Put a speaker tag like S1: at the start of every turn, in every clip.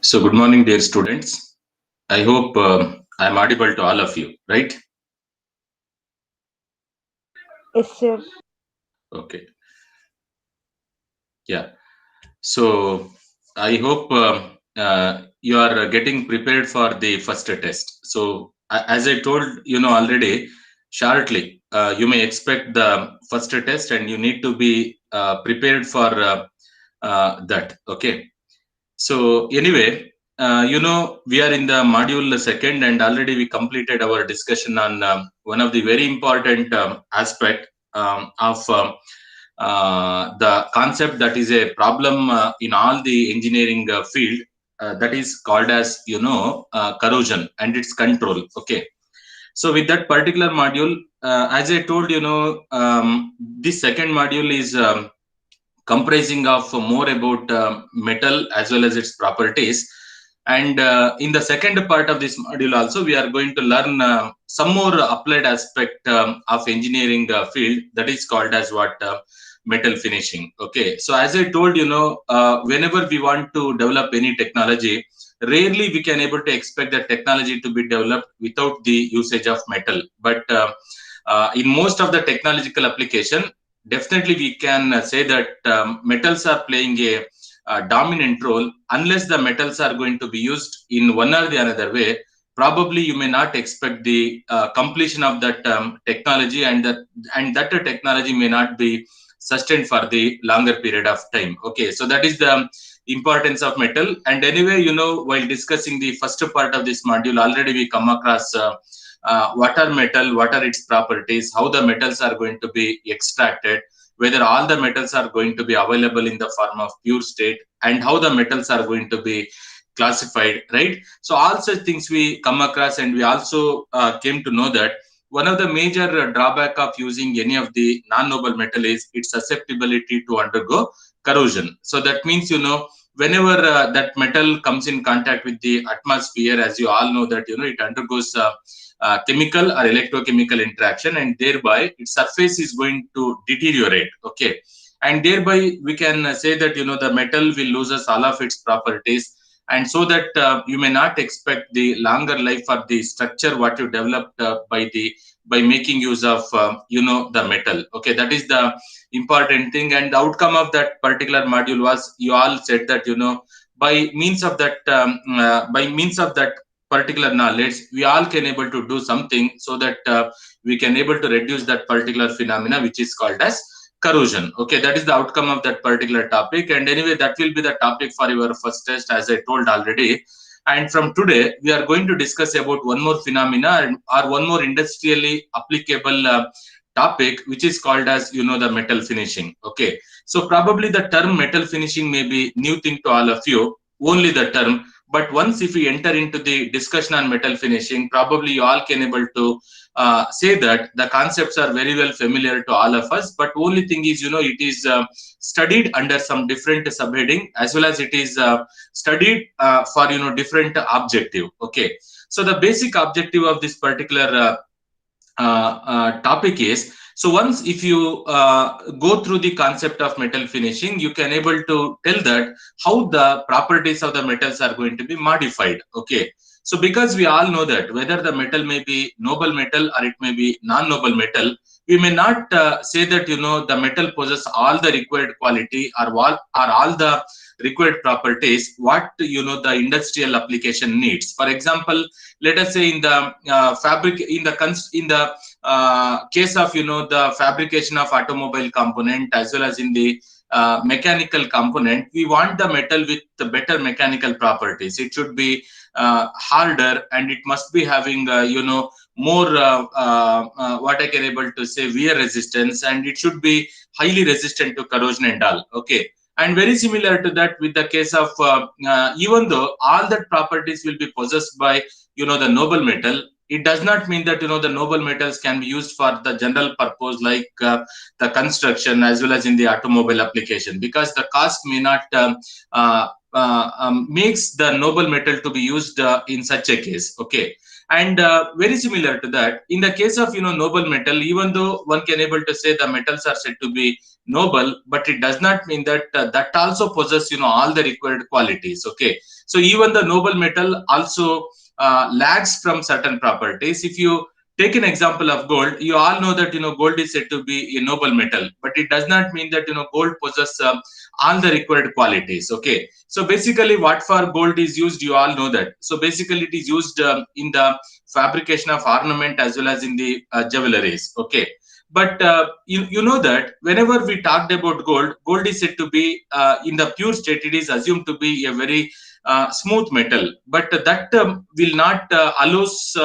S1: So, good morning, dear students. I hope I'm audible to all of you, right?
S2: Yes, sir.
S1: Okay. Yeah. So, I hope you are getting prepared for the first test. So, as I told already, shortly, you may expect the first test, and you need to be prepared for that. Okay. So anyway, we are in the module second, and already we completed our discussion on one of the very important aspect of the concept that is a problem in all the engineering field. That is called as corrosion and its control. Okay. So with that particular module, as I told, this second module is comprising of more about metal as well as its properties. And in the second part of this module also, we are going to learn some more applied aspect of engineering field, that is called as what metal finishing. Okay, so as I told, whenever we want to develop any technology, rarely we can able to expect that technology to be developed without the usage of metal. But in most of the technological application, definitely we can say that metals are playing a dominant role. Unless the metals are going to be used in one or the another way, probably you may not expect the completion of that technology, and that technology may not be sustained for the longer period of time. Okay, so that is the importance of metal. And anyway, while discussing the first part of this module, already we come across what are metal, what are its properties, how the metals are going to be extracted, whether all the metals are going to be available in the form of pure state, and how the metals are going to be classified, right? So all such things we come across, and we also came to know that one of the major drawback of using any of the non-noble metal is its susceptibility to undergo corrosion. So that means, whenever that metal comes in contact with the atmosphere, as you all know that, it undergoes chemical or electrochemical interaction, and thereby its surface is going to deteriorate. Okay, and thereby we can say that, the metal will loses all of its properties, and so that you may not expect the longer life for the structure what you developed by making use of the metal. Okay, that is the important thing. And the outcome of that particular module was, you all said that, by means of that particular knowledge, we all can able to do something, so that we can able to reduce that particular phenomena which is called as corrosion. Okay, that is the outcome of that particular topic. And anyway, that will be the topic for your first test, as I told already. And from today, we are going to discuss about one more phenomena, or one more industrially applicable topic, which is called as, the metal finishing. Okay, so probably the term metal finishing may be new thing to all of you, only the term. But once if we enter into the discussion on metal finishing, probably you all can able to say that the concepts are very well familiar to all of us. But only thing is, it is studied under some different subheading, as well as it is studied for different objective. Okay, so the basic objective of this particular topic is, so once if you go through the concept of metal finishing, you can able to tell that how the properties of the metals are going to be modified. Okay, so because we all know that whether the metal may be noble metal or it may be non-noble metal, we may not say that, the metal possesses all the required quality, or all the required properties what the industrial application needs. For example, let us say in the fabric in the case of, the fabrication of automobile component, as well as in the mechanical component, we want the metal with the better mechanical properties. It should be harder, and it must be having more what I can able to say, wear resistance, and it should be highly resistant to corrosion and all. Okay, and very similar to that with the case of even though all that properties will be possessed by the noble metal, it does not mean that, the noble metals can be used for the general purpose, like the construction as well as in the automobile application, because the cost may not makes the noble metal to be used in such a case. Okay, and very similar to that, in the case of noble metal, even though one can able to say the metals are said to be noble, but it does not mean that that also possess all the required qualities. Okay, So even the noble metal also lags from certain properties. If you take an example of gold, you all know that gold is said to be a noble metal, but it does not mean that gold possesses all the required qualities. Okay, so basically what for gold is used, you all know that. So basically it is used in the fabrication of ornament as well as in the jewelries. Okay, but you know that whenever we talked about gold is said to be in the pure state, it is assumed to be a very smooth metal, but that will not allows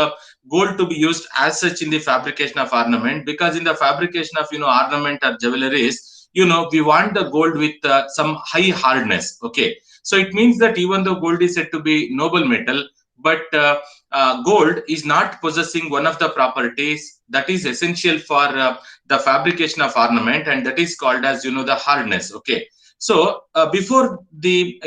S1: gold to be used as such in the fabrication of ornament, because in the fabrication of ornament or jewelries, we want the gold with some high hardness. Okay, so it means that even though gold is said to be noble metal, but gold is not possessing one of the properties that is essential for the fabrication of ornament, and that is called as the hardness. Okay, so before the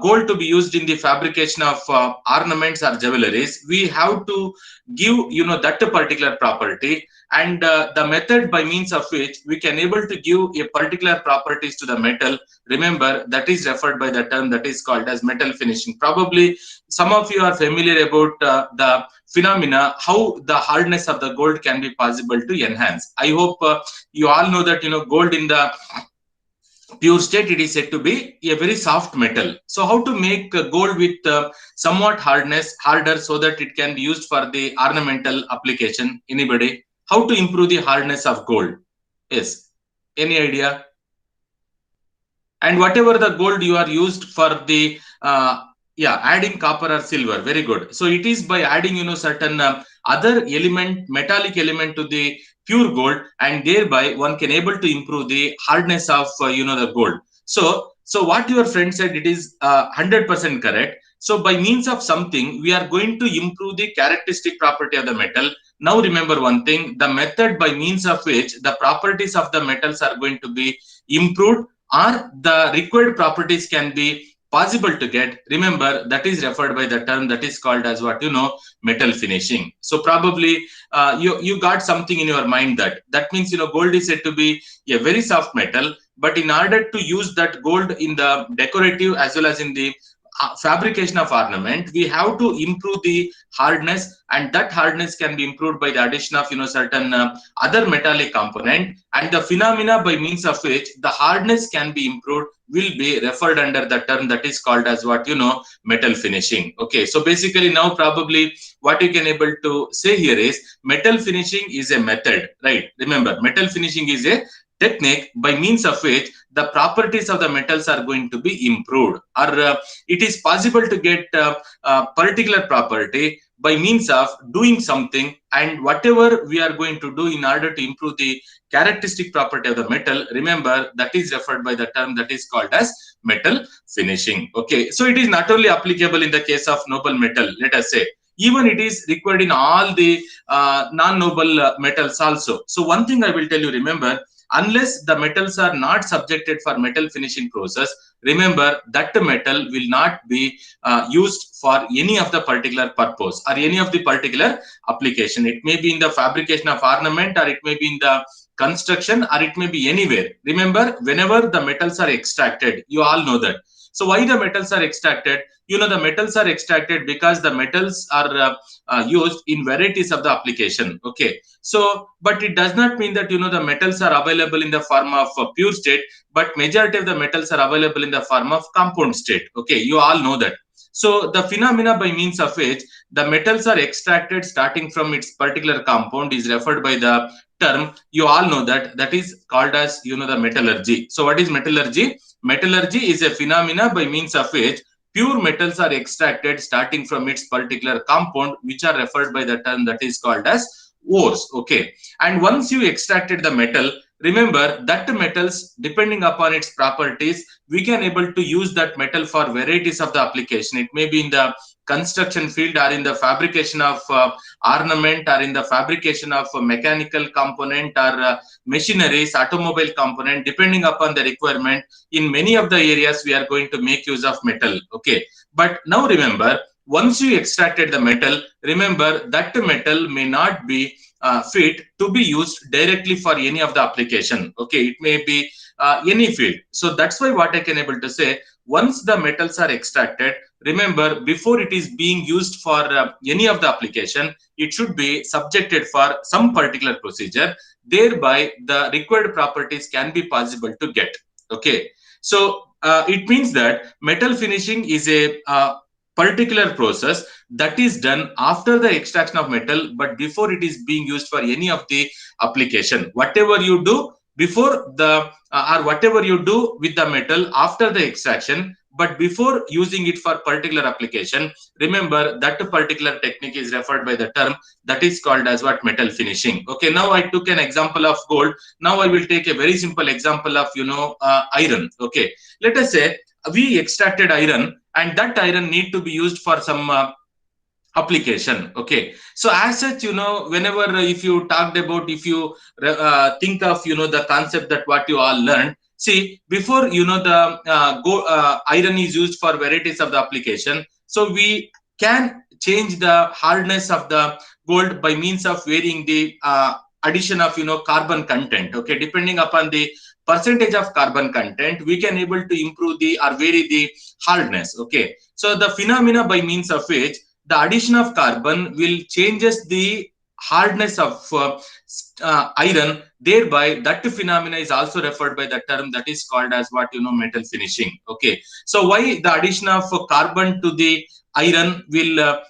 S1: gold to be used in the fabrication of ornaments or jewelries, we have to give that particular property, and the method by means of which we can able to give a particular properties to the metal, remember, that is referred by the term that is called as metal finishing. Probably some of you are familiar about the phenomena how the hardness of the gold can be possible to enhance. I hope you all know that gold in the pure state, it is said to be a very soft metal. So how to make gold with somewhat harder, so that it can be used for the ornamental application? Anybody? How to improve the hardness of gold? Yes, any idea? And whatever the gold you are used for the adding copper or silver, very good. So it is by adding certain other metallic element to the pure gold, and thereby one can able to improve the hardness of the gold. So what your friend said, it is 100% correct. So by means of something, we are going to improve the characteristic property of the metal. Now remember one thing, the method by means of which the properties of the metals are going to be improved, or the required properties can be possible to get, remember, that is referred by the term that is called as what metal finishing. So probably you got something in your mind, that means gold is said to be a very soft metal, but in order to use that gold in the decorative as well as in the fabrication of ornament, we have to improve the hardness, and that hardness can be improved by the addition of certain other metallic component, and the phenomena by means of which the hardness can be improved will be referred under the term that is called as what metal finishing. Okay, so basically now probably what you can able to say here is metal finishing is a method, right? Remember, metal finishing is a technique by means of which the properties of the metals are going to be improved, or it is possible to get a particular property by means of doing something, and whatever we are going to do in order to improve the characteristic property of the metal, remember, that is referred by the term that is called as metal finishing. Okay, so it is not only applicable in the case of noble metal, let us say, even it is required in all the non-noble metals also. So one thing I will tell you, remember, unless the metals are not subjected for metal finishing process, remember that metal will not be used for any of the particular purpose or any of the particular application. It may be in the fabrication of ornament, or it may be in the construction, or it may be anywhere. Remember, whenever the metals are extracted, you all know that. So why the metals are extracted? The metals are extracted because the metals are used in varieties of the application. Okay, so but it does not mean that the metals are available in the form of pure state, but majority of the metals are available in the form of compound state. Okay, you all know that. So the phenomena by means of which the metals are extracted starting from its particular compound is referred by the term, you all know that is called as the metallurgy. So what is metallurgy? Metallurgy is a phenomena by means of which pure metals are extracted starting from its particular compound, which are referred by the term that is called as ores. Okay, and once you extracted the metal, remember that metals, depending upon its properties, we can able to use that metal for varieties of the application. It may be in the construction field, or in the fabrication of ornament, or in the fabrication of mechanical component, or machineries, automobile component, depending upon the requirement. In many of the areas, we are going to make use of metal. Okay, but now remember, once you extracted the metal, remember that metal may not be fit to be used directly for any of the application. Okay, it may be any field. So that's why what I can able to say, once the metals are extracted, remember, before it is being used for any of the application, it should be subjected for some particular procedure, thereby the required properties can be possible to get. Okay, so it means that metal finishing is a particular process that is done after the extraction of metal, but before it is being used for any of the application. Whatever you do before the or whatever you do with the metal after the extraction, but before using it for particular application, remember that particular technique is referred by the term that is called as what? Metal finishing. Okay, now I took an example of gold. Now I will take a very simple example of iron. Okay, let us say we extracted iron, and that iron need to be used for some application. Okay, so as such, whenever if you talked about, if you think of the concept that what you all learned, see, before the iron is used for varieties of the application, so we can change the hardness of the gold by means of varying the addition of carbon content. Okay, depending upon the percentage of carbon content, we can able to improve the or vary the hardness. Okay, so the phenomena by means of which the addition of carbon will changes the hardness of iron, thereby that phenomena is also referred by the term that is called as what? Metal finishing. Okay, so why the addition of carbon to the iron will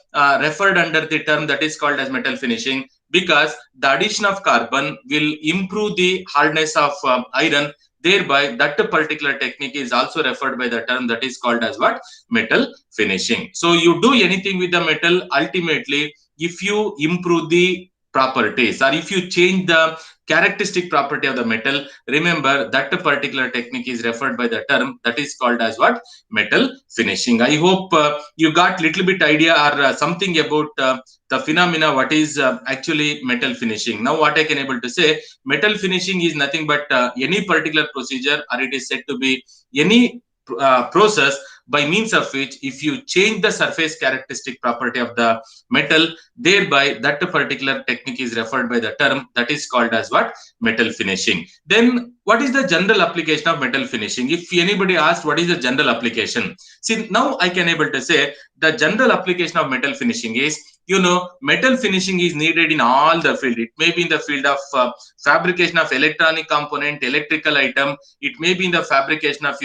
S1: referred under the term that is called as metal finishing? Because the addition of carbon will improve the hardness of iron, thereby that particular technique is also referred by the term that is called as what? Metal finishing. So you do anything with the metal, ultimately if you improve the properties or if you change the characteristic property of the metal, remember that particular technique is referred by the term that is called as what? Metal finishing. I hope you got little bit idea or something about the phenomena what is actually metal finishing. Now what I can able to say, metal finishing is nothing but any particular procedure, or it is said to be any process by means of which if you change the surface characteristic property of the metal, thereby that particular technique is referred by the term that is called as what? Metal finishing. Then what is the general application of metal finishing? If anybody asked what is the general application, see, now I can able to say the general application of metal finishing is, metal finishing is needed in all the field. It may be in the field of fabrication of electronic component, electrical item. It may be in the fabrication of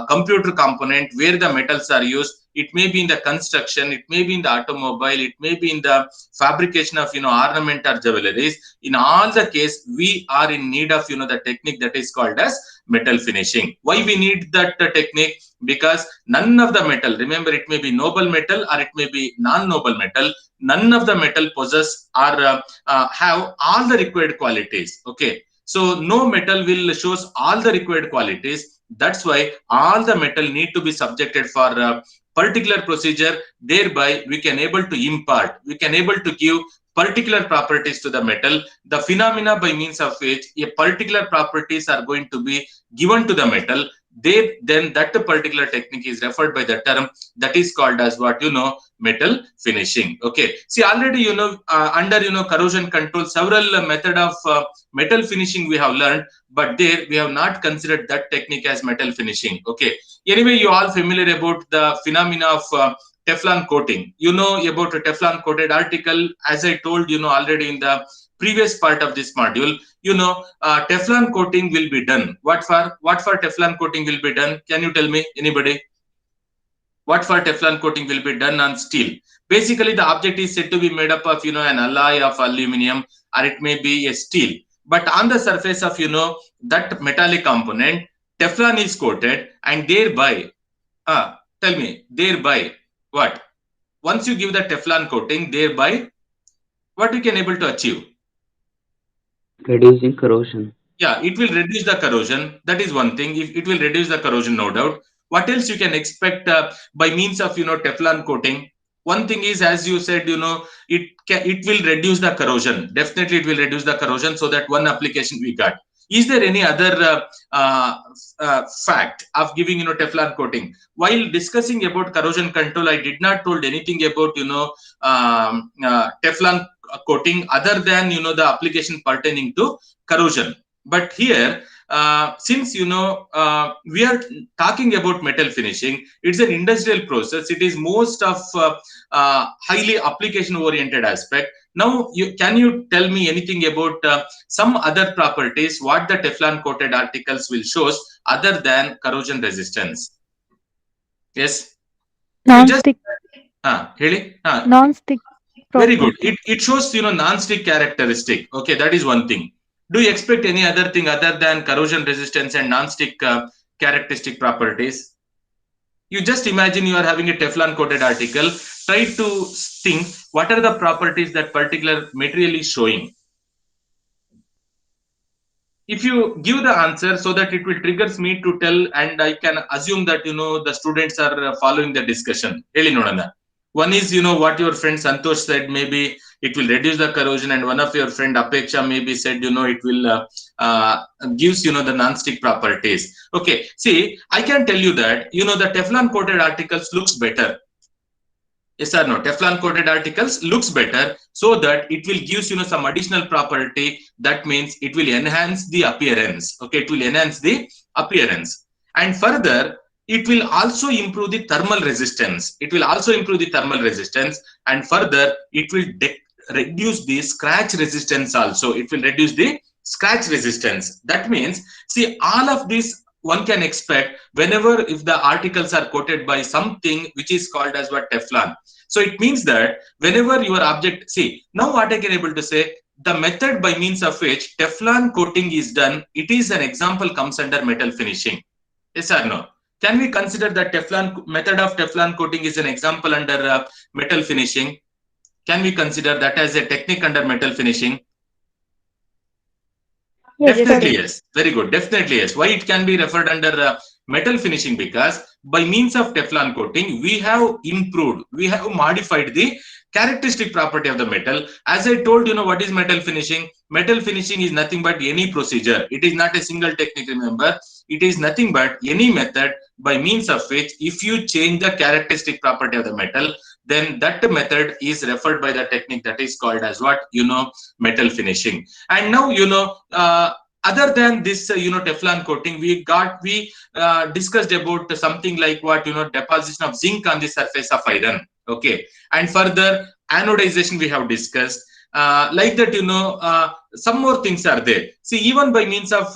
S1: computer component where the metals are used. It may be in the construction, it may be in the automobile, it may be in the fabrication of ornament or jewelries. In all the case, we are in need of the technique that is called as metal finishing. Why we need that technique? Because none of the metal, remember, it may be noble metal or it may be non-noble metal, none of the metal possess or have all the required qualities. Okay, so no metal will shows all the required qualities. That's why all the metal need to be subjected for particular procedure, thereby we can able to impart, we can able to give particular properties to the metal, the phenomena by means of which a particular properties are going to be given to the metal. Then that particular technique is referred by the term that is called as what? Metal finishing. Okay, see, already under corrosion control, several method of metal finishing we have learned, but there we have not considered that technique as metal finishing. Okay, anyway, you all familiar about the phenomena of Teflon coating. About a Teflon coated article, as I told already in the previous part of this module. Teflon coating will be done. What for Teflon coating will be done? Can you tell me, anybody? What for Teflon coating will be done on steel? Basically, the object is said to be made up of an alloy of aluminum, or it may be a steel. But on the surface of that metallic component, Teflon is coated, and thereby, tell me, thereby what? Once you give the Teflon coating, thereby what you can able to achieve?
S3: Reducing corrosion.
S1: Yeah, it will reduce the corrosion. That is one thing. If it will reduce the corrosion, no doubt. What else you can expect by means of Teflon coating? One thing is, as you said, it will reduce the corrosion. Definitely, it will reduce the corrosion. So that one application we got. Is there any other fact of giving Teflon coating? While discussing about corrosion control, I did not told anything about Teflon coating other than the application pertaining to corrosion. But here, since we are talking about metal finishing, it's an industrial process. It is most of highly application oriented aspect. Now, can you tell me anything about some other properties what the Teflon coated articles will shows other than corrosion resistance? Yes, you just
S2: Non-stick,
S1: ಹೇಳಿ.
S2: non-stick
S1: Very good.
S2: property.
S1: It shows non-stick characteristic. Okay, that is one thing. Do you expect any other thing other than corrosion resistance and non-stick characteristic properties? You just imagine you are having a Teflon coated article. Try to think what are the properties that particular material is showing. If you give the answer so that it will triggers me to tell, and I can assume that the students are following the discussion. Heli nodana. One is what your friend Santosh said, maybe it will reduce the corrosion, and one of your friend Apeksha maybe said it will gives the non-stick properties. Okay, see, I can tell you that the Teflon coated articles looks better. Yes or no? Teflon coated articles looks better, so that it will gives some additional property. That means it will enhance the appearance. Okay, it will enhance the appearance, and further it will also improve the thermal resistance. It will also improve the thermal resistance, and further it will reduce the scratch resistance also. It will reduce the scratch resistance. That means, see, all of this one can expect whenever if the articles are coated by something which is called as what Teflon. So it means that whenever your object, see, now what I can able to say, the method by means of which Teflon coating is done, it is an example comes under metal finishing. Yes or no? Can we consider that Teflon method of Teflon coating is an example under metal finishing? Can we consider that as a technique under metal finishing?
S2: Yes,
S1: Definitely
S2: sir.
S1: yes. Very good. Definitely yes. Why it can be referred under metal finishing? Because by means of Teflon coating, we have improved, we have modified the characteristic property of the metal. As I told, what is metal finishing? Metal finishing is nothing but any procedure. It is not a single technique, remember. It is nothing but any method by means of which if you change the characteristic property of the metal, then that method is referred by the technique that is called as what? Metal finishing. And now, other than this, Teflon coating, we discussed about something like what, deposition of zinc on the surface of iron. Okay. And further, anodization we have discussed. Like that, some more things are there. See, even by means of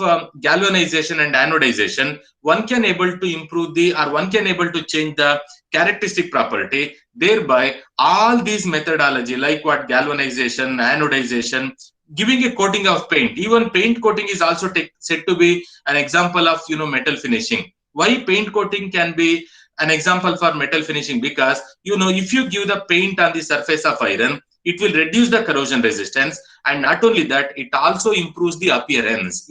S1: galvanization and anodization, one can able to improve one can able to change the characteristic property. Thereby, all these methodology, like what galvanization, anodization, giving a coating of paint, even paint coating is also said to be an example of metal finishing. Why paint coating can be an example for metal finishing? Because if you give the paint on the surface of iron, it will reduce the corrosion resistance, and not only that, it also improves the appearance.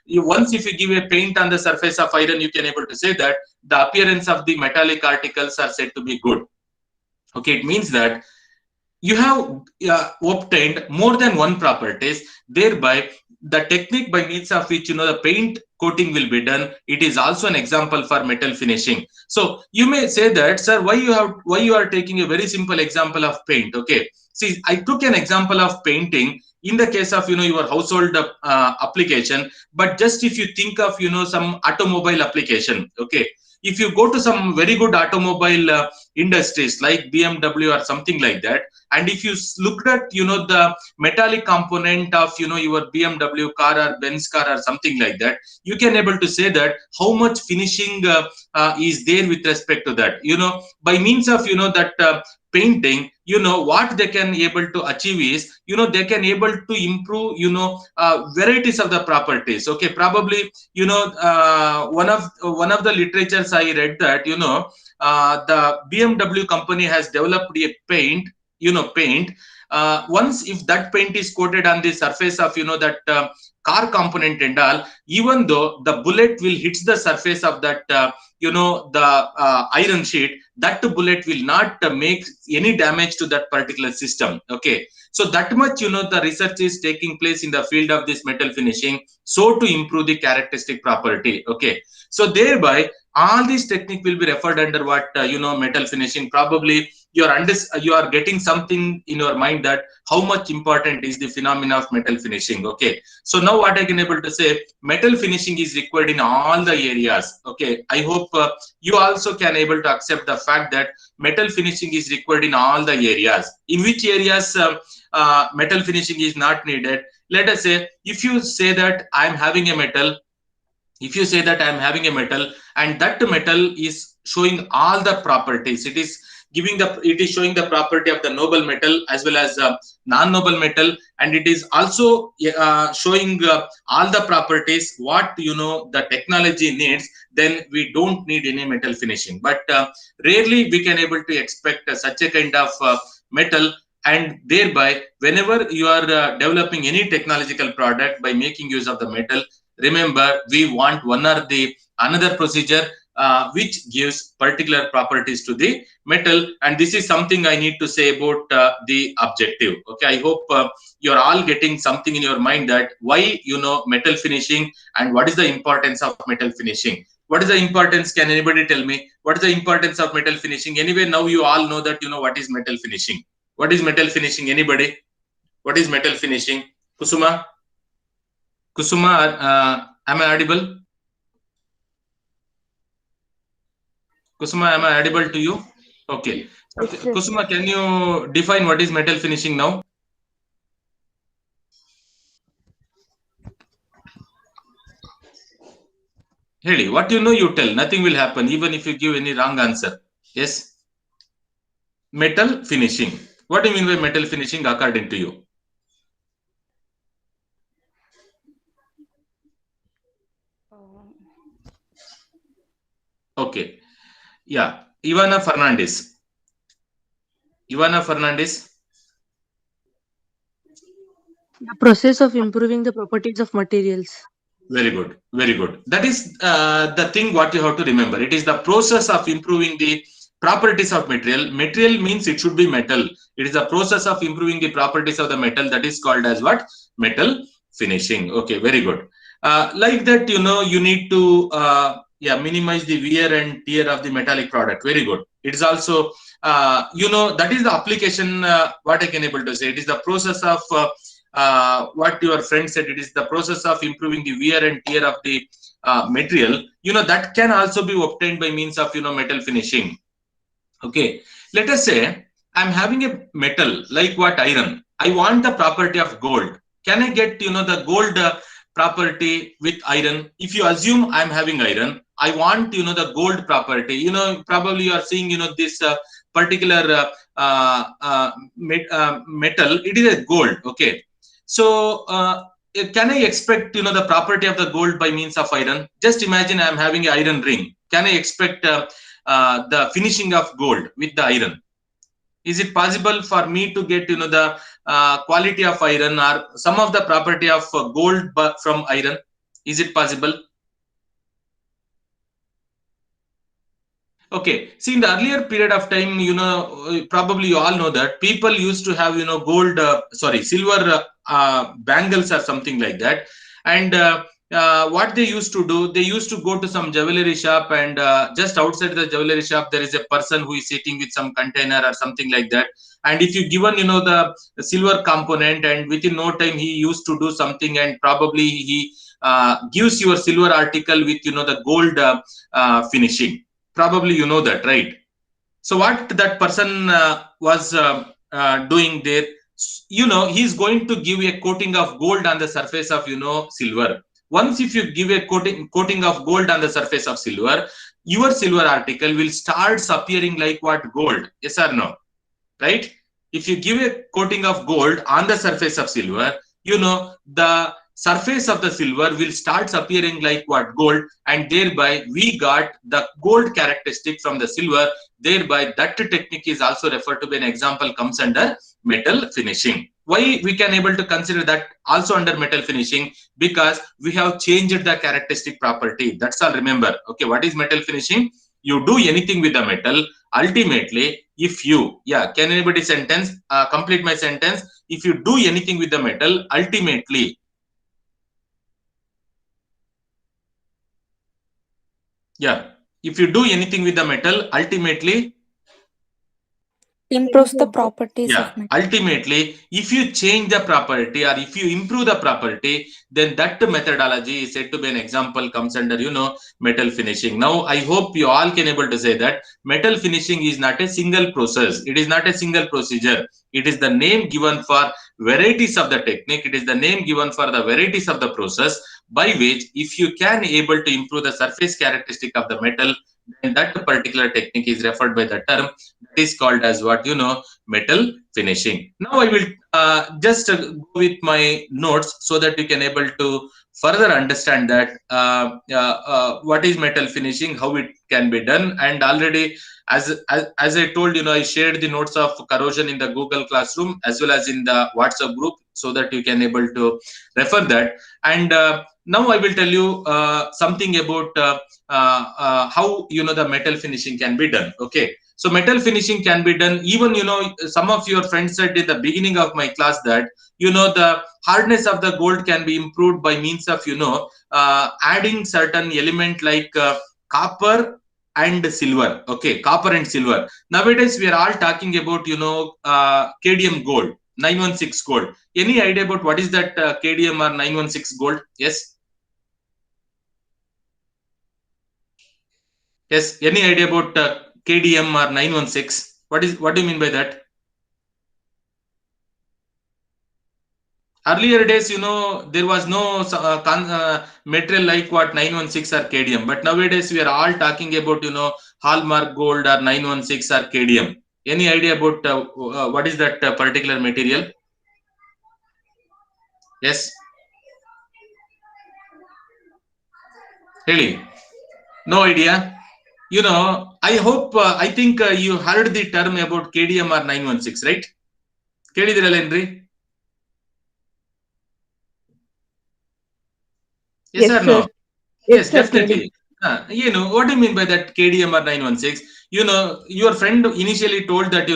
S1: Once if you give a paint on the surface of iron, you can able to say that the appearance of the metallic articles are said to be good. Okay, it means that you have obtained more than one properties. Thereby, the technique by means of which the paint coating will be done, it is also an example for metal finishing. So you may say that, sir, why you are taking a very simple example of paint? Okay, see, I took an example of painting in the case of your household application, but just if you think of some automobile application. Okay, if you go to some very good automobile industries like BMW or something like that, and if you looked at the metallic component of your BMW car or Benz car or something like that, you can able to say that how much finishing is there with respect to that. By means of that painting, what they can able to achieve is they can able to improve varieties of the properties. Okay, probably one of the literatures I read that the BMW company has developed a paint. Once if that paint is coated on the surface of that car component and all, even though the bullet will hit the surface of that the iron sheet, that bullet will not make any damage to that particular system. Okay, so that much the research is taking place in the field of this metal finishing, so to improve the characteristic property. Okay, so thereby all these technique will be referred under what metal finishing. Probably you are getting something in your mind that how much important is the phenomena of metal finishing. Okay, so now what I can able to say, metal finishing is required in all the areas. Okay, I hope you also can able to accept the fact that metal finishing is required in all the areas. In which areas metal finishing is not needed? Let us say, if you say that I'm having a metal, if you say that I'm having a metal and that metal is showing all the properties, it is showing the property of the noble metal as well as non-noble metal, and it is also showing all the properties what the technology needs, then we don't need any metal finishing. But rarely we can able to expect such a kind of metal, and thereby whenever you are developing any technological product by making use of the metal, remember we want one or the another procedure which gives particular properties to the metal, and this is something I need to say about the objective. Okay, I hope you're all getting something in your mind that why metal finishing and what is the importance of metal finishing. What is the importance? Can anybody tell me what is the importance of metal finishing? Anyway, now you all know that what is metal finishing. What is metal finishing? Anybody? What is metal finishing? Kusuma, am I audible? Kusuma, am I audible to you? Okay.
S2: Yes, sir.
S1: Kusuma, can you define what is metal finishing now? Heli, what you tell. Nothing will happen even if you give any wrong answer. Yes? Metal finishing. What do you mean by metal finishing according to you? Okay. Yeah. Ivana Fernandez.
S3: The process of improving the properties of materials.
S1: Very good. Very good. That is the thing what you have to remember. It is the process of improving the properties of material. Material means it should be metal. It is the process of improving the properties of the metal that is called as what? Metal finishing. Okay, very good. Like that, you need to minimize the wear and tear of the metallic product. Very good. It is also, that is the application, what I can able to say. It is the process of what your friend said, it is the process of improving the wear and tear of the material, that can also be obtained by means of metal finishing. Okay, let us say I'm having a metal like what? Iron. I want the property of gold. Can I get the gold property with iron? If you assume I'm having iron, I want the gold property. Probably you are seeing this particular metal, it is a gold. Okay, so can I expect the property of the gold by means of iron? Just imagine I'm having an iron ring. Can I expect the finishing of gold with the iron? Is it possible for me to get the quality of iron or some of the property of gold from iron? Is it possible? Okay, see, in the earlier period of time, probably you all know that people used to have, gold, silver bangles or something like that. And what they used to do, they used to go to some jewelry shop, and just outside the jewelry shop, there is a person who is sitting with some container or something like that. And if you given, the silver component, and within no time, he used to do something, and probably he gives your silver article with, the gold finishing. Probably you know that, right? So what that person was doing there, he's going to give a coating of gold on the surface of silver. Once if you give a coating of gold on the surface of silver, your silver article will start appearing like what? Gold. Yes or no? Right? If you give a coating of gold on the surface of silver, the surface of the silver will start appearing like what? Gold, and thereby we got the gold characteristic from the silver. Thereby that technique is also referred to, by an example comes under metal finishing. Why we can able to consider that also under metal finishing? Because we have changed the characteristic property. That's all. Remember. Okay, what is metal finishing? You do anything with the metal, ultimately if you, can anybody complete my sentence? If you do anything with the metal, ultimately, if you do anything with the metal, ultimately
S2: Improves the properties
S1: Yeah,
S2: of metal.
S1: ultimately, if you change the property or if you improve the property, then that methodology is said to be an example comes under, metal finishing. Now, I hope you all can able to say that metal finishing is not a single process. It is not a single procedure. It is the name given for varieties of the technique. It is the name given for the varieties of the process by which if you can able to improve the surface characteristic of the metal, then that particular technique is referred by the term that is called as what metal finishing. Now I will just go with my notes so that you can able to further understand that what is metal finishing, how it can be done, and already as I told, I shared the notes of corrosion in the Google Classroom as well as in the WhatsApp group so that you can able to refer that. And now I will tell you something about how the metal finishing can be done. Okay. So metal finishing can be done even, some of your friends said in the beginning of my class that, the hardness of the gold can be improved by means of, adding certain element like copper and silver. Okay, copper and silver. Nowadays, we are all talking about, KDM gold, 916 gold. Any idea about what is that KDM or 916 gold? Yes? Yes, any idea about KDM or 916? What do you mean by that? Earlier days, there was no material like what 916 or KDM, but nowadays we are all talking about, Hallmark Gold or 916 or KDM. Any idea about what is that particular material? Yes? Really? No idea? I hope, I think you heard the term about KDM or 916, right? ಕೇಳಿದಿರಲ್ಲೇನ್ರಿ? Yes or no? Yes,
S3: sir,
S1: definitely. What do you mean by that KDM or 916? Your friend initially told that,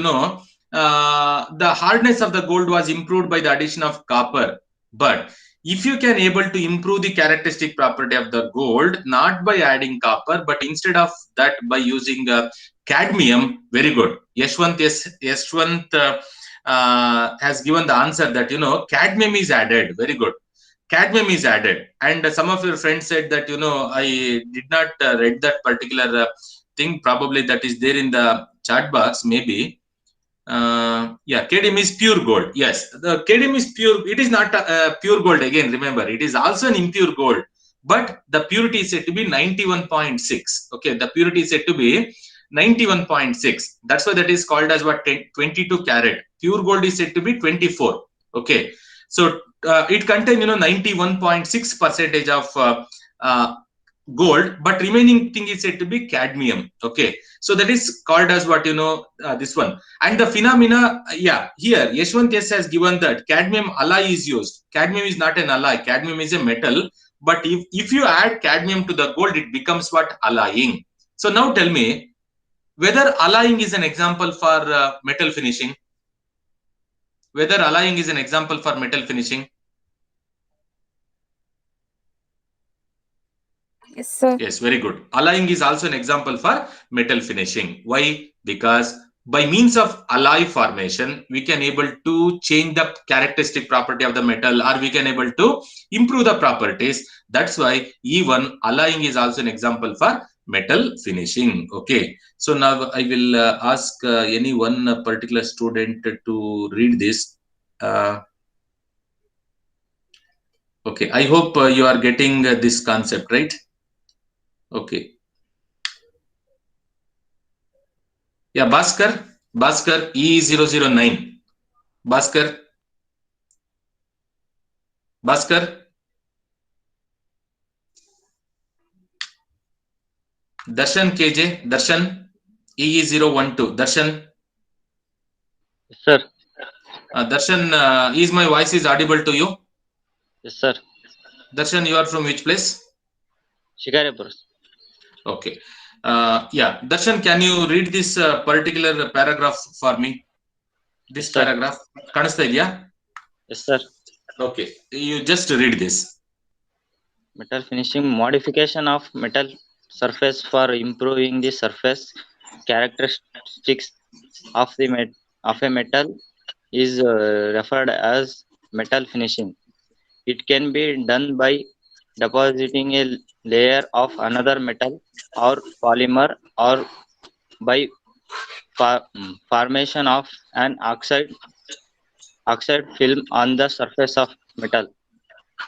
S1: the hardness of the gold was improved by the addition of copper. But if you can able to improve the characteristic property of the gold, not by adding copper, but instead of that by using cadmium, very good. Yashwant has given the answer that, cadmium is added. Very good. Cadmium is added, and some of your friends said that I did not read that particular thing. Probably that is there in the chat box, maybe. Yeah, cadmium is pure gold. Yes, the cadmium is pure. It is not pure gold. Again, remember, it is also an impure gold, but the purity is said to be 91.6. Okay, the purity is said to be 91.6. That's why that is called as what 22 carat. Pure gold is said to be 24. Okay, so it contains 91.6 percentage of gold, but remaining thing is said to be cadmium. Okay, so that is called as what this one. And the phenomena, here Yashwant S has given that cadmium alloy is used. Cadmium is not an alloy. Cadmium is a metal, but if you add cadmium to the gold, it becomes what? Alloying. So now tell me whether alloying is an example for metal finishing. Whether alloying is an example for metal finishing.
S2: Yes, sir.
S1: Yes, very good. Alloying is also an example for metal finishing. Why? Because by means of alloy formation, we can able to change the characteristic property of the metal, or we can able to improve the properties. That's why even alloying is also an example for metal finishing. Okay, so now I will ask any one particular student to read this. Okay, I hope you are getting this concept, right? Okay. Yeah, Bhaskar E009. Bhaskar. Darshan KJ, Darshan EE012. Darshan.
S4: Yes, sir.
S1: Darshan, is my voice is audible to you?
S4: Yes, sir.
S1: Darshan, you are from which place?
S4: Shikaripur.
S1: Okay. Yeah, Darshan, can you read this particular paragraph for me? This
S4: Yes, sir.
S1: paragraph. Kanasta idya?
S4: Yes, sir.
S1: Okay, you just read this.
S4: Metal finishing, modification of metal surface for improving the surface characteristics of the of a metal is referred as metal finishing. It can be done by depositing a layer of another metal or polymer, or by formation of an oxide film on the surface of metal.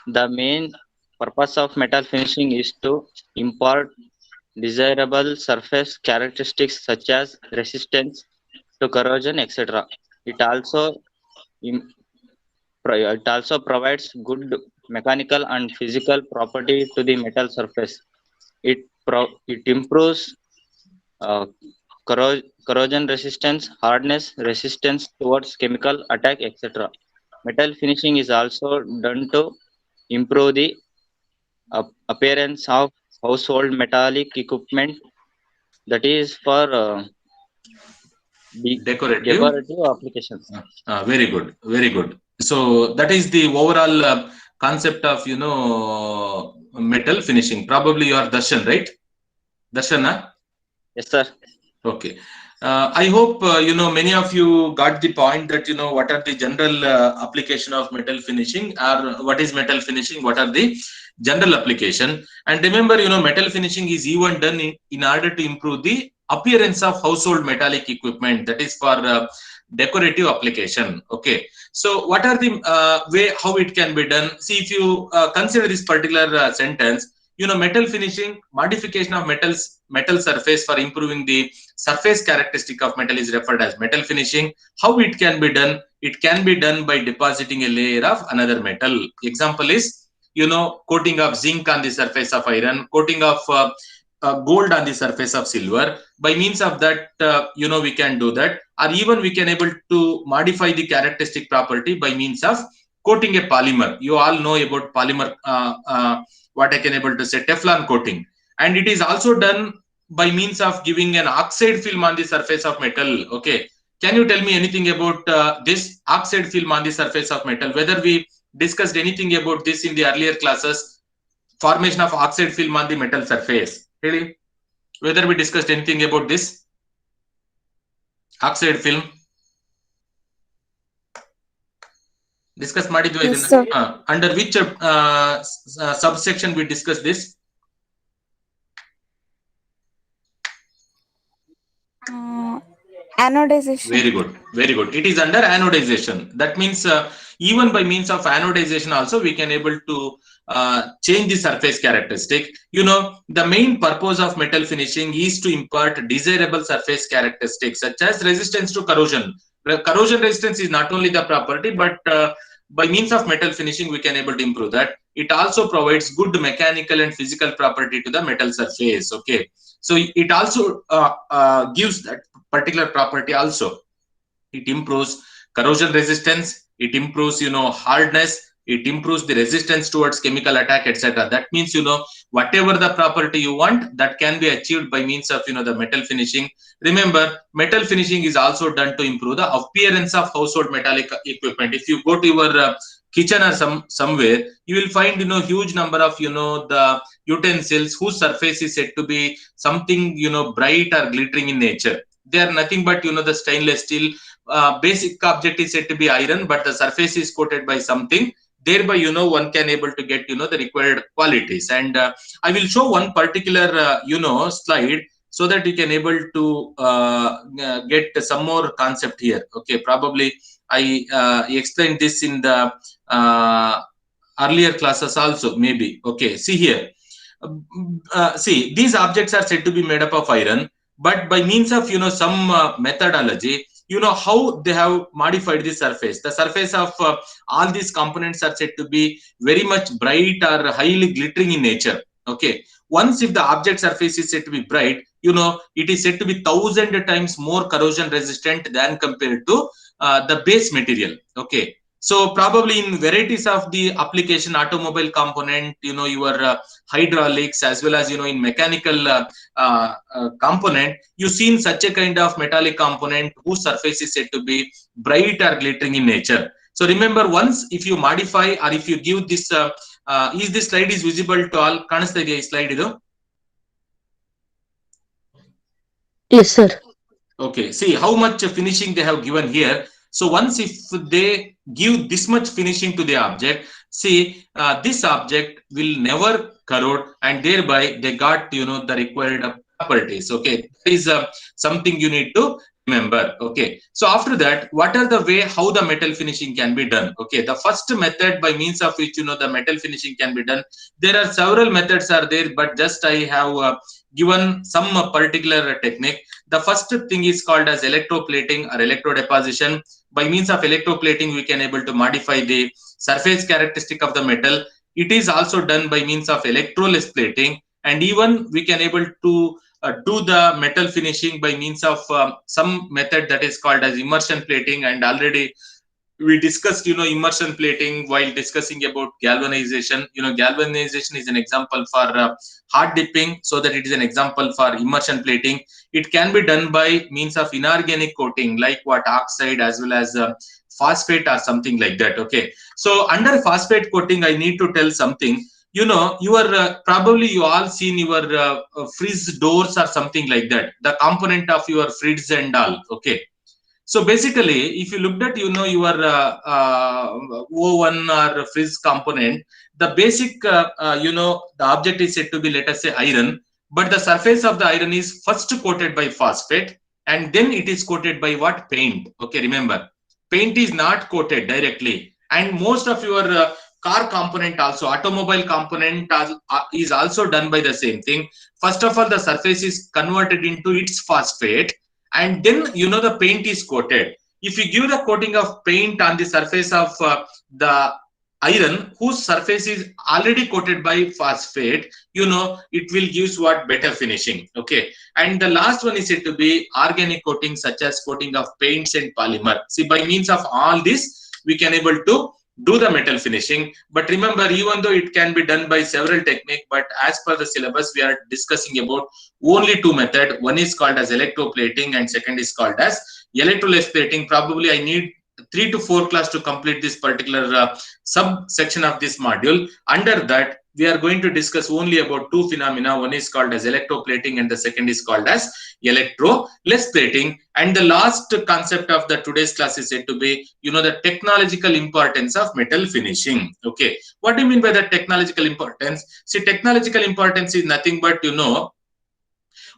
S4: The main purpose of metal finishing is to impart desirable surface characteristics such as resistance to corrosion, etc. It also im- it also provides good mechanical and physical property to the metal surface. It improves uh, corrosion resistance, hardness, resistance towards chemical attack, etc. Metal finishing is also done to improve the appearance of household metallic equipment, that is for
S1: Decorative.
S4: decorative applications.
S1: Very good, very good. So that is the overall concept of metal finishing. Probably you are Darshan, right? Darshan, huh?
S4: Yes, sir.
S1: Okay. I hope many of you got the point that what are the general application of metal finishing, or what is metal finishing, what are the general application. And remember, metal finishing is even done in order to improve the appearance of household metallic equipment, that is for decorative application. Okay, so what are the way how it can be done? See, if you consider this particular sentence, metal finishing, modification of metal surface for improving the surface characteristic of metal is referred as metal finishing. How it can be done? It can be done by depositing a layer of another metal. Example is, coating of zinc on the surface of iron, coating of gold on the surface of silver. By means of that, we can do that, or even we can able to modify the characteristic property by means of coating a polymer. You all know about polymer, what I can able to say, Teflon coating. And it is also done by means of giving an oxide film on the surface of metal. Okay, can you tell me anything about this oxide film on the surface of metal? Whether we discussed anything about this in the earlier classes, formation of oxide film on the metal surface. Really? Whether we discussed anything about this oxide film? Discuss ಮಾಡಿದ್ವಾ
S2: Yes,
S1: ಇದನ್ನ?
S2: sir.
S1: Under which subsection we discussed this?
S2: Anodization.
S1: Very good, very good. It is under anodization. That means even by means of anodization also we can able to change the surface characteristic. The main purpose of metal finishing is to impart desirable surface characteristics such as resistance to corrosion. Corrosion resistance is not only the property, but by means of metal finishing we can able to improve that. It also provides good mechanical and physical property to the metal surface. Okay, so it also gives that particular property also. It improves corrosion resistance, it improves hardness, it improves the resistance towards chemical attack, etc. That means whatever the property you want, that can be achieved by means of the metal finishing. Remember, metal finishing is also done to improve the appearance of household metallic equipment. If you go to your kitchen or somewhere, you will find huge number of the utensils whose surface is said to be something bright or glittering in nature. They are nothing but the stainless steel. Basic object is said to be iron, but the surface is coated by something. Thereby one can able to get the required qualities. And I will show one particular slide so that you can able to get some more concept here. Okay, probably I explained this in the earlier classes also, maybe. Okay, see here. See, these objects are said to be made up of iron, but by means of some methodology, how they have modified the surface. The surface of all these components are said to be very much bright or highly glittering in nature. Okay, once if the object surface is said to be bright, it is said to be 1,000 times more corrosion resistant than compared to the base material. Okay, so probably in varieties of the application, automobile component, your hydraulics, as well as in mechanical component, you seen such a kind of metallic component whose surface is said to be bright or glittering in nature. So remember, once if you modify or if you give this is this slide is visible to all? ಕಾಣಿಸ್ತಾ ಇದೆಯಾ ಈ slide ಇದು?
S3: Yes, sir.
S1: Okay, see how much finishing they have given here. So once if they give this much finishing to the object, see this object will never corrode, and thereby they got the required properties. Okay, that is something you need to remember. Okay, so after that, what are the way how the metal finishing can be done? Okay, the first method by means of which the metal finishing can be done. There are several methods are there, but just I have given some particular technique. The first thing is called as electroplating or electrodeposition. By means of electroplating, we can able to modify the surface characteristic of the metal. It is also done by means of electroless plating, and even we can able to do the metal finishing by means of some method that is called as immersion plating. And already we discussed immersion plating while discussing about galvanization. Galvanization is an example for hard dipping, so that it is an example for immersion plating. It can be done by means of inorganic coating, like what oxide as well as phosphate or something like that. Okay, so under phosphate coating, I need to tell something. Your probably you all seen your fridge doors or something like that, the component of your fridge and all. Okay, so basically, if you looked at your oven or fridge component, the basic the object is said to be, let us say, iron, but the surface of the iron is first coated by phosphate, and then it is coated by what? Paint. Okay, remember, paint is not coated directly, and most of your car component also, automobile component is also done by the same thing. First of all, the surface is converted into its phosphate, and then the paint is coated. If you give the coating of paint on the surface of the iron whose surface is already coated by phosphate, it will give what? Better finishing. Okay, and the last one is said to be organic coating, such as coating of paints and polymer. See, by means of all this, we can able to do the metal finishing. But remember, even though it can be done by several techniques, but as per the syllabus, we are discussing about only two methods. One is called as electroplating, and second is called as electroless plating. Probably I need 3 to 4 class to complete this particular subsection of this module. Under that, we are going to discuss only about two phenomena. One is called as electroplating, and the second is called as electroless plating. And the last concept of the today's class is said to be the technological importance of metal finishing. Okay, what do you mean by the technological importance? See, technological importance is nothing but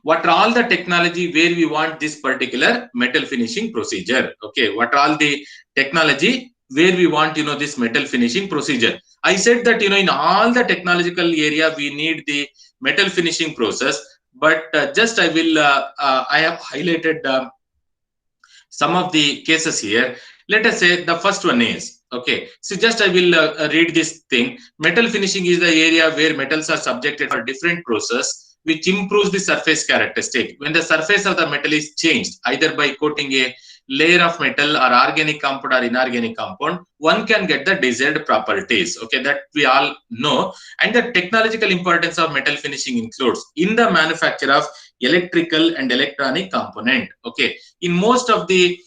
S1: what are all the technology where we want this particular metal finishing procedure. Okay, what are all the technology where we want this metal finishing procedure. I said that in all the technological area we need the metal finishing process, but just I will I have highlighted some of the cases here. Let us say the first one is, okay, so just I will read this thing. Metal finishing is the area where metals are subjected for different process which improves the surface characteristic. When the surface of the metal is changed, either by coating a layer of metal or organic compound or inorganic compound, one can get the desired properties. Okay, that we all know. And the technological importance of metal finishing includes in the manufacture of electrical and electronic component. Okay, in most of the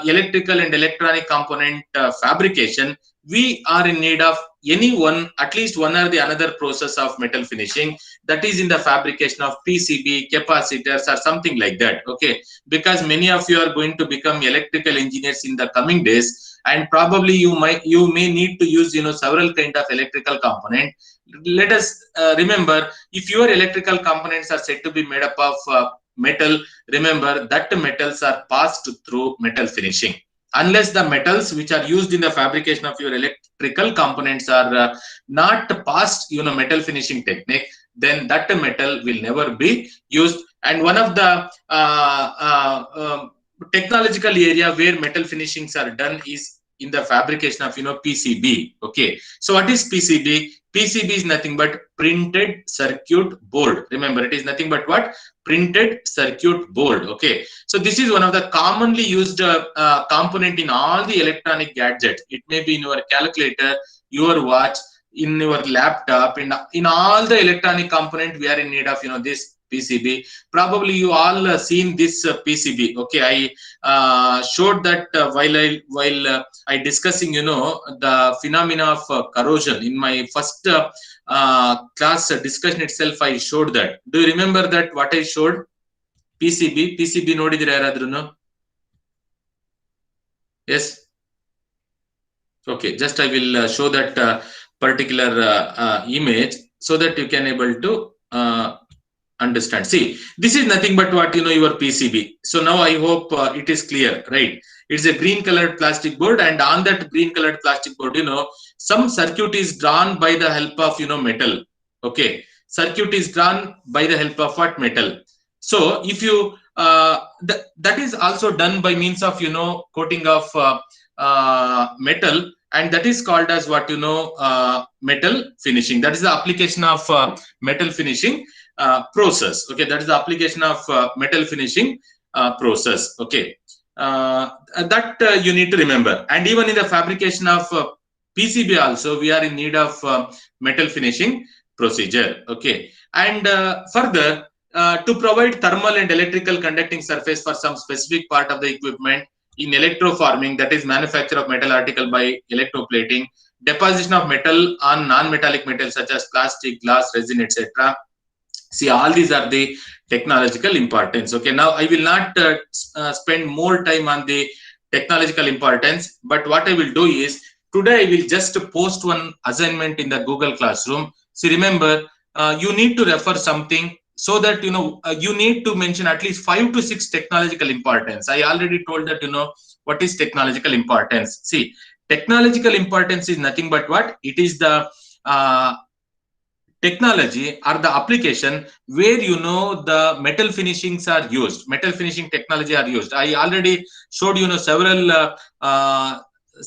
S1: electrical and electronic component fabrication, we are in need of at least one or the another process of metal finishing, that is in the fabrication of PCB, capacitors, or something like that. Okay, because many of you are going to become electrical engineers in the coming days, and probably you may need to use several kind of electrical component. Let us remember, if your electrical components are said to be made up of metal, remember that metals are passed through metal finishing. Unless the metals which are used in the fabrication of your electrical components are not passed metal finishing technique, then that metal will never be used. And one of the technological area where metal finishings are done is in the fabrication of PCB. Okay, so what is PCB? PCB is nothing but printed circuit board. Remember, it is nothing but what? Printed circuit board. Okay, so this is one of the commonly used component in all the electronic gadgets. It may be in your calculator, your watch, in your laptop, in all the electronic component we are in need of this PCB. Probably you all seen this PCB. Okay, I showed that while I discussing the phenomena of corrosion in my first class discussion itself. I showed that. Do you remember that what I showed? PCB ನೋಡಿದಿರಾ ಯಾರಾದ್ರೂನು? Yes. Okay, just I will show that particular image so that you can able to understand. See, this is nothing but what your PCB. So now I hope it is clear, right? It's a green colored plastic board, and on that green colored plastic board, some circuit is drawn by the help of metal. Okay, circuit is drawn by the help of what? Metal. So if you that is also done by means of coating of metal, and that is called as what metal finishing. That is the application of metal finishing process. Okay, that is the application of metal finishing process. Okay, that you need to remember. And even in the fabrication of PCB also, we are in need of metal finishing procedure. Okay, and further, to provide thermal and electrical conducting surface for some specific part of the equipment in electroforming, that is manufacture of metal article by electroplating, deposition of metal on non-metallic metals such as plastic, glass, resin, etc. See, all these are the technological importance. Okay, now I will not spend more time on the technological importance, but what I will do is today I will just post one assignment in the Google Classroom. See, remember, you need to refer something, so that you need to mention at least 5 to 6 technological importance. I already told that what is technological importance. See, technological importance is nothing but what? It is the technology or the application where the metal finishings are used, metal finishing technology are used. I already showed several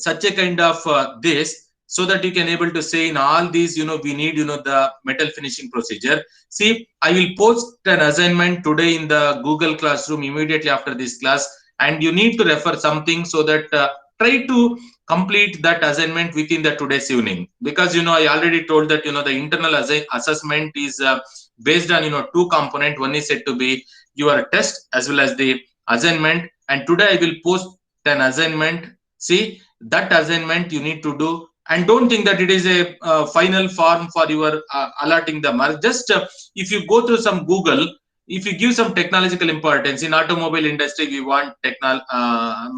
S1: such a kind of this, so that you can able to say in all these we need the metal finishing procedure. See, I will post an assignment today in the Google Classroom immediately after this class, and you need to refer something, so that try to complete that assignment within the today's evening, because I already told that the internal assessment is based on 2 component. One is said to be your test as well as the assignment, and today I will post an assignment. See, that assignment you need to do, and don't think that it is a final form for your allotting the mark. Just if you go through some Google, if you give some technological importance in automobile industry, we want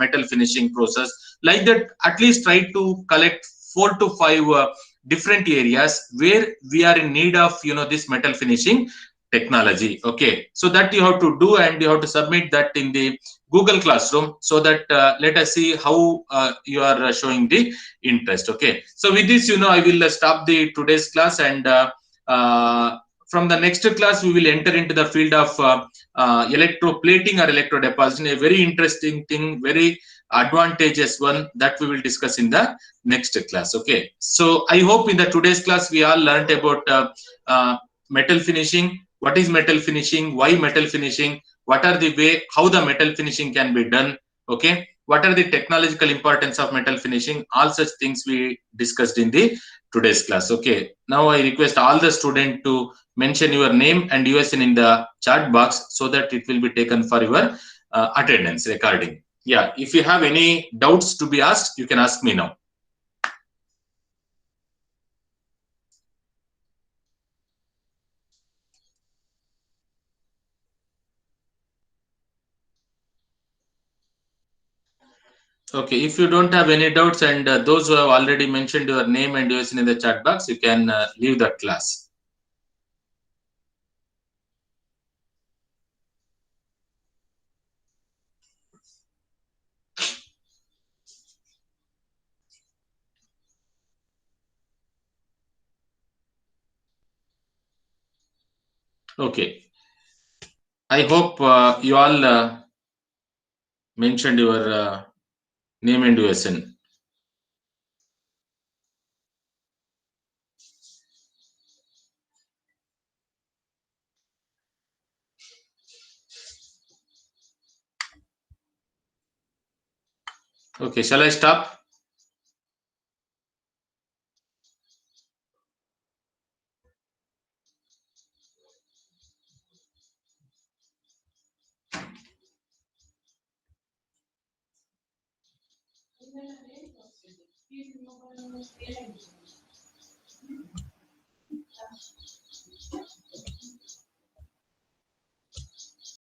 S1: metal finishing process, like that. At least try to collect 4 to 5 different areas where we are in need of this metal finishing technology. Okay, so that you have to do, and you have to submit that in the Google Classroom, so that let us see how you are showing the interest. Okay, so with this I will stop the today's class, and from the next class we will enter into the field of electroplating or electrodeposition, a very interesting thing, very advantageous one, that we will discuss in the next class. Okay, so I hope in the today's class we all learned about metal finishing. What is metal finishing? Why metal finishing? What are the way how the metal finishing can be done? Okay, what are the technological importance of metal finishing? All such things we discussed in the today's class. Okay, now I request all the students to mention your name and USN in the chat box, so that it will be taken for your attendance recording. Yeah, if you have any doubts to be asked, you can ask me now. Okay, if you don't have any doubts, and those who have already mentioned your name and USN in the chat box, you can leave that class. Okay, I hope you all mentioned your name and USN. Okay, shall I stop?